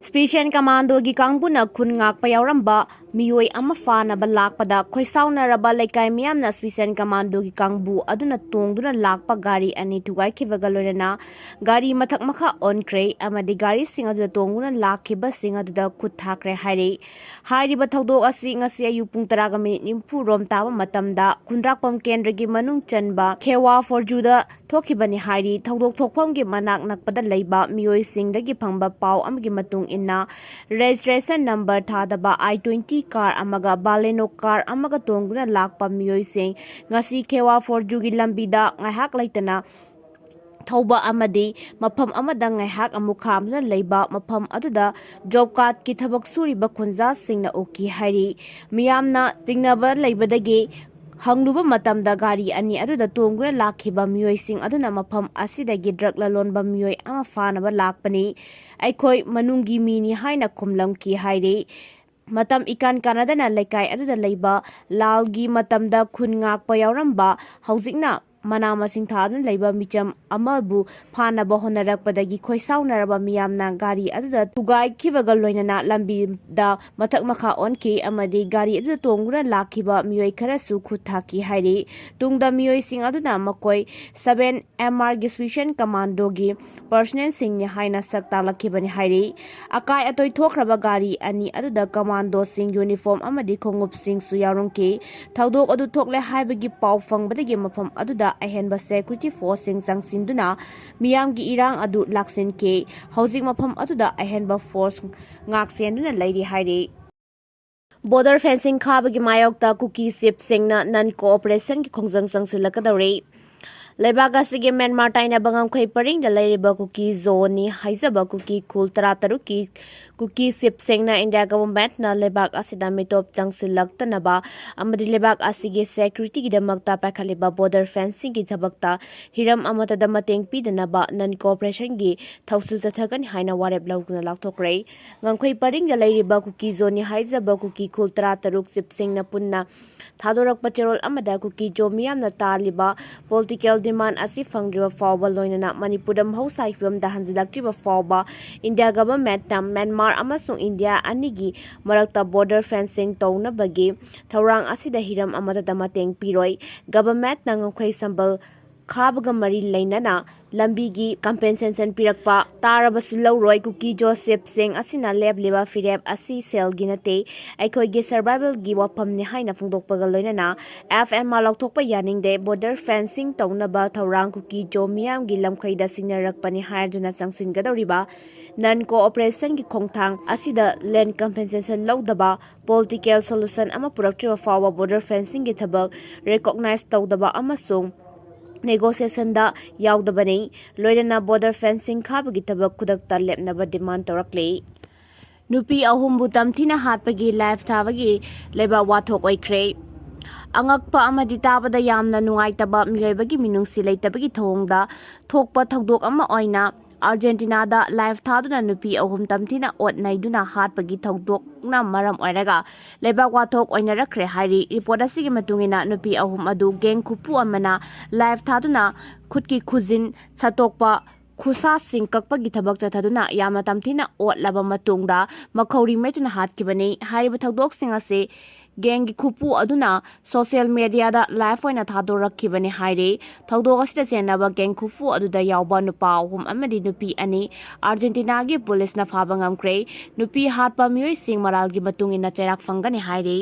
Special Commando gi kangbuna kun ngak payawramba miyoi ama fanaba lakpada khoisaunaraba laikai miyamna Special Commando gi kangbu aduna tongduna lakpa gari ani Thugaikhre galorena gari mathak makha Oikhre amadi gari singa du tonguna lakhiba singa du khut thakre hairi hyriba thawdok asi ngasi ayu pung 10 nimpu rom tawa matamda kunrakpam kendra gi manung chanba khewa forjuda thokibani hairi thawdok thokpam gi manak nakpada leiba miyoi singdagi phangba paw amgi matung inna registration number Thabada I-20 car amaga baleno car amaga tonguna lakpa miyoi sing ngasi khewa forjugi lambida ngaihak laitana thauba amadi mafam amada ngaihak amukhamna leiba mafam aduda job card ki thabak suriba khunja singna oki hairi miyamna tingnaba leibadagi hangluba matamda gari ani aduda tonguna lakhiba miyoising aduna mafam asidagi drug lalonba miyoi ama fanaba lakpani aikhoi manungi mini haina khumlamki hairi matam ikan kanadana laikai aduda leiba lalgi matamda khun ngakpa yauramba haujikna mana masing thadun leiba micham amabu phanaba honarakpadagi khoisaunaraba miyamna gari aduda Thugaikhre loinana lambi da mathak makha onki amadi gari aduda tonguna lakhiba miyoi kharasu khuthaki hairi tungda miyoi sing aduna makoi 7 MR gi Special Commando gi personnel sing ni haina sakta lakhibani hairi akai atoi thokraba gari ani aduda commando sing uniform amadi khongup sing su yarungki thawdok adu thokle haibagi paw fangbadagi mafam aduda ahenba security force sing sangsinduna miyamgi irang adu laksin ke housing mafam aduda ahenba force ngak senduna lairi hairi border fencing khabagi mayokta Kuki ship singna non cooperation ki khongjang sangsilakadare Lebaga sige Myanmar taina bangam khoi paring da leiriba Kuki zone ni haizaba Kuki khul 13 ki Kuki ship singna India government na lebak asida mitop changsilaktanaba amadi lebak asige security gi damakta pakhaliba border fencing gi thabakta hiram amata da mateng pidanaba non cooperation gi thausul chathagan haina warep laugna lakthokre ngangkhoi paring da leiriba Kuki zone ni haizaba Kuki khul 13 ship singna punna Thadorak patirol amada Kuki jomiam na taliba political demand asi fangriba fawba loinana Manipurdam hausa ifram da hanjilaktriba fawba India government tam Myanmar amasung India anigi marakta border fencing tawna bagi thawrang asida hiram amata da mateng piroi government na ngkhoi sambal khabaga mari lainana lambigi compensation pirakpa tarabasu lawroi Kuki Joseph Singh asina lebliba firep asi sel ginate aikhoi gi survival gi wapam ni haina phungdokpaga loinana FM malokthokpa yaningde border fencing tawnaba thawrang Kuki jomiam gi lamkhaida sinarakpani haiduna sangsingadoriba non cooperation gi khongthang asida land compensation lawdaba political solution ama puraktriba fawa border fencing gi thabak recognize tawdaba amasung negotiation da yaudabani loidana border fencing khabagi tabak kudakta lepnaba demand torakle Nupi Ahum butamthina Hatpagi live Thabagi leba Wathok Oikhre angakpa amadi tabada yamna nungaitaba miyoibagi minungsi leitabagi thongda thokpa thagdok ama oina Argentina da live thaduna Nupi Ahum tamthina ot naiduna Hatpagi thagdok na maram oiraga lebak Wathok oina rakhre hairi report asigi matungina Nupi Ahum adu geng khupu amana live thaduna khutki khujin satokpa khusa sing kakpagi thabak chathaduna yama tamthina ot laba matungda makhori metuna hatkibani hairiba thagdok sing ase gengi khupu aduna social media da live oina thadorakhibani haire thagdok asida chenaba geng khupu aduda yawba nupa ahum amadi nupi ani Argentina gi police na phaba ngamkre nupi hatpa miyoi sing maral gi matungina cherak fangani haire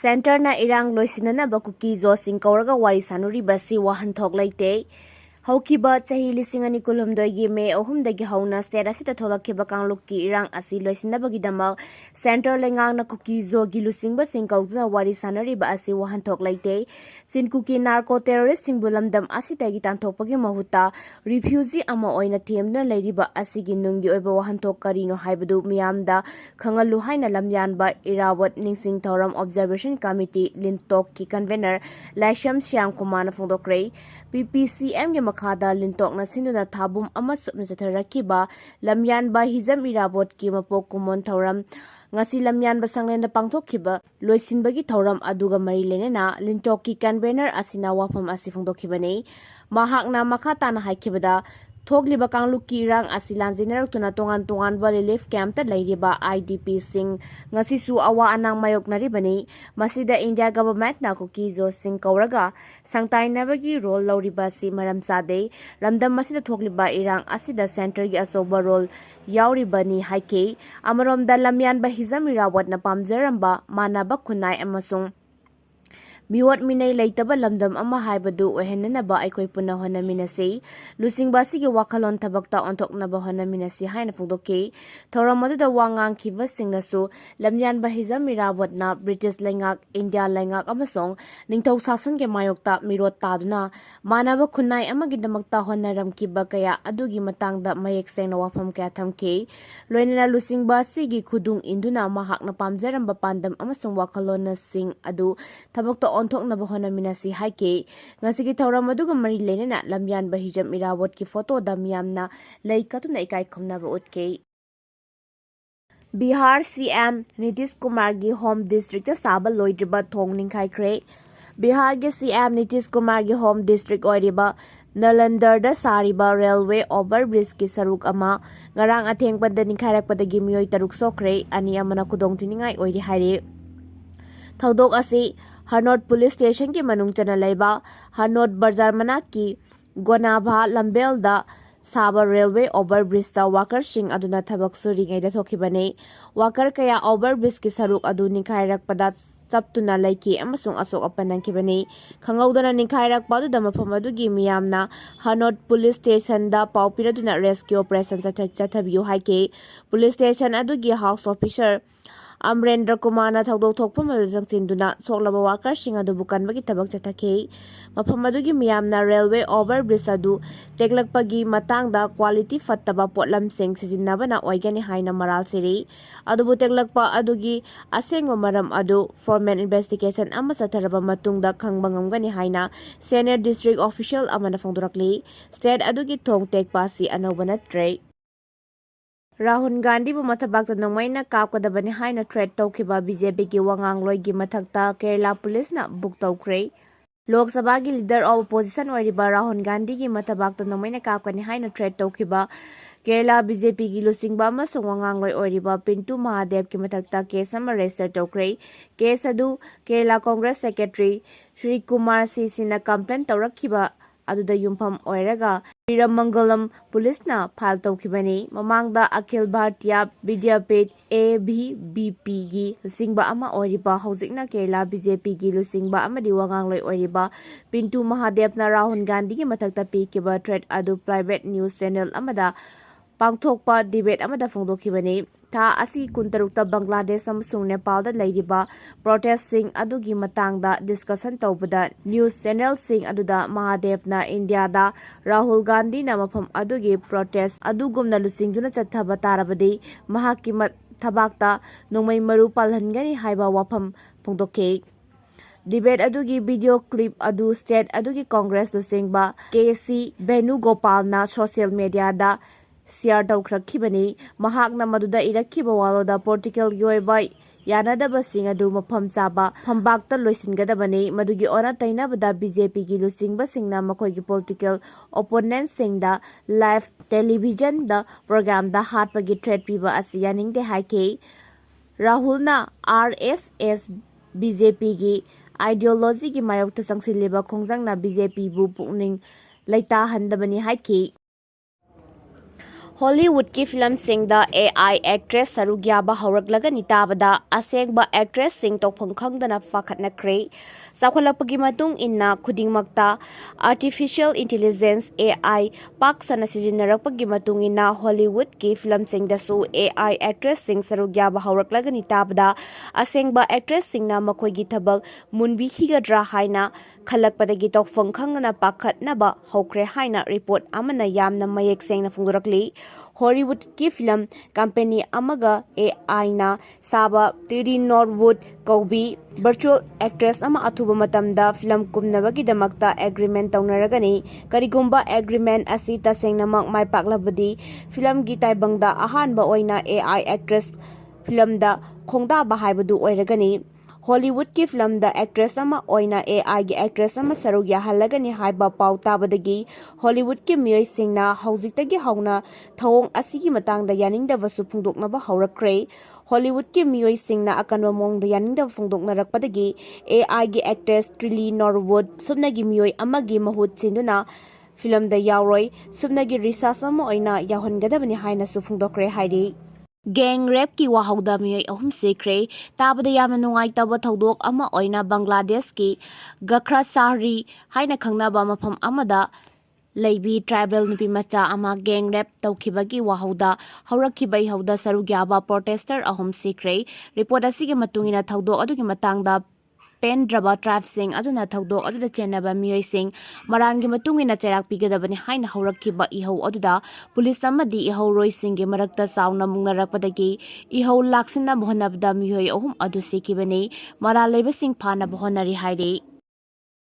center na irang loisinana ba Kuki zo sing kauraga wari sanuri basi wahan thok laite Haukiba chahi lisingani kulumdoi gi me ahumdagi hauna state asita tholakhiba kanglukki irang asi loisinabagi damak center lengang na Kuki zo gi lusingba singkauduna wari sanariba asi wahan thok laite sin Kuki narco terrorist singbulamdam asitagi tanthokpagi mahuta refugee ama oina themna leiriba asigi nungi oiba wahan thok karino haibadu miyamda khangalu haina lamyanba irawat ningsing thoram observation committee lintok ki convener Laisham Syam Kumana phongdokre PPCM ge khada lintok na sinduna thabum ama supna chatharakiba lamyan ba hizam irabot ki mapok kumon thoram ngasi lamyan ba sanglen da pangthokhiba loisinbagi thoram aduga mari lenena lintok ki convener asina wafam asi phongdokhibani mahakna makhata na haikibada Thogliba kangluki irang asi lanjinarktuna tongan-tonganba relief campta leiriba IDP sing ngasisu awa anang mayoknaribani masida India government na Kuki jo sing kauraga sangtainabagi role lauriba si maram sade ramdam masida thogliba irang asida center gi asoba role yauribani haike amaromda lamyan ba hizamira watna pamjaramba manaba khunai amasung Miwat minay laytaba lamdam ama haibadu ohenanaba aikoi puna honaminasi lusingbasigi wakalon tabakta ontoknaba honaminasi haina phongdoke thoramadu wangang khiba singnasu lamyan bahizam mirawatna British lengak India lengak amasong ningthau sasan ge mayokta mirot taduna manaba khunai amagi damakta honaram kiba kaya adugi matangda mayek sengna wafam kaya thamke loinana lusingbasigi khudung induna mahakna pamjaramba pandam amasong wakalona sing adu tabakta onthoknaba honaminasi haike ngasigi thauram aduga mari lenena lamyan bahijam irawat ki photo da miyamna leikatuna ikai khomnaba utke Bihar CM Nitish Kumar gi home district saba loidriba thong ningkhaikhre Bihar gi CM Nitish Kumar gi home district oiriba Nalandar da sariba railway overbridge ki saruk ama ngarang athengpanda ningkhairakpadagi miyoi taruk sokre ani amana kudong tiningai oiri haire Thaudok asi Hanot Police Station ki manung chana laiba Hanot Bazaar manak ki Gonabha Lambel da Saba Railway Overbridge ta worker sing aduna thabak suri ngai da thokibane worker kaya overbridge ki saruk adu nikhairak pada saptuna laiki amasung asok apanang kibane khangaudana nikhairak padu da mafam adugi miyamna Hanot Police Station da paupiraduna rescue operation chathabiu haike Police Station adugi house officer Amrendra Kumana Thagdok Thokpam Sinduna Soklaba worker sing adu bukan bagi tabak chathake mafam adugi miyamna railway overbridge adu teglakpagi matangda quality fattaba potlam sing sijinnabana oigani haina maral siri adubu teglakpa adugi asengwa maram adu formal investigation ama satharaba matungda khangba ngamgani haina senior district official amana phongdorakli state adugi thong tekpa si anouba natre Rahul Gandhi bu mathabakta nongmaina kapkadabani haina threat tawkhiba BJP ki wangangloi gi mathakta Kerala police na book tawkhre Lok Sabha gi leader of opposition oiriba Rahul Gandhi gi mathabakta nongmaina kapkani haina threat tawkhiba Kerala BJP gi lusingba amasung wangangloi oiriba Pintu Mahadev ki mathakta case ama register tawkhre case adu Kerala Congress Secretary Shri Kumar Sina complaint tawrakhiba aduda yumpham oiraga Mangalam police na file tawkhibani mamangda Akhil Bharatiya Vidyapit ABVP gi lusingba ama oiriba hojikna Kerala BJP gi lusingba amadi wangangloi oiriba Pintu Mahadev na Rahul Gandhi gi mathakta pikiba threat adu private news channel amada pangthokpa debate amada phongdokhibani tha asi kuntarukta Bangladesh amasung Nepal da leiriba protest sing adugi matangda discussion tawbada news channel sing aduda Mahadev na India da Rahul Gandhi na mafam adugi protest adugumna lusingduna chathaba tarabadi mahaki thabakta nongmai maru palhangani haiba wafam phongdokhe Debate adugi video clip adu state adugi Congress lusingba KC Venugopal na social media da share tawkhrakibani mahakna maduda irakhiba waloda political yoiba yanadaba sing adu mafam chaba phambakta loisingadabani madugi ona tainabada BJP gi lusingba singna makhoi gi political opponent singda live television da program da Hatpagi threat piba asi yaningde haike Rahul na RSS BJP gi ideology gi mayokta sangsileba khongjangna BJP bu pukning laita handabani haike Hollywood ki film sing da AI actress sarugyaba hawraklagani tabada asengba actress sing tokphang khangdana fakhatnakre sakhulapagi matung inna khudingmakta artificial intelligence AI pak sana sijinarakpagi matung inna Hollywood ki film sing da su AI actress sing sarugyaba hawraklagani tabada asengba actress sing na makhoi gi thabak munbi higadra haina khalakpadagi tokphang khangna pakhatnaba hawkhre haina report amana yamna mayek sengna phungrakli Hollywood ki film company amaga AI na saba Tiri Norwood Kaubi virtual actress ama athuba matamda film kumnabagi damakta agreement taunaragani karigumba agreement asi tasengnamak mai paklabadi film gi taibangda ahanba oina AI actress film da khongda bahaibadu oiragani Hollywood ki film da actress ama oina AI gi actress ama saruk yahalagani haiba pau tabadagi Hollywood ki miyoi singna haujiktagi hauna thawong asigi matangda yaningdaba su phungdoknaba haurakre Hollywood ki miyoi singna akanwa mongda yaningdaba phungdoknarakpadagi AI gi actress Trilly Norwood subnagi miyoi amagi mahut sinduna film da yauroi subnagi research ama oina yahongadabani haina su phungdokre hairi Gang rape ki wahauda miyoi ahum sikre tabada yamna nungaitaba thodok ama oina Bangladesh ki Gakhra Sahri haina khangnaba mafam amada leibi tribal nupi macha ama gang rape tawkhibagi wahauda haurakhibai hauda sarugyaba protester ahum sikre report asigi matungina thodok adugi matangda Pennadre tribe sing aduna thodok aduda chenaba miyoi sing marangi matungina cherak pigadabani haina haurakhiba ihau aduda police amadi ihau roi singge marakta sauna mungnarakpadagi ihau laksina bhonabda miyoi ahum adu sikibani mara leiba sing phana bhonari hairi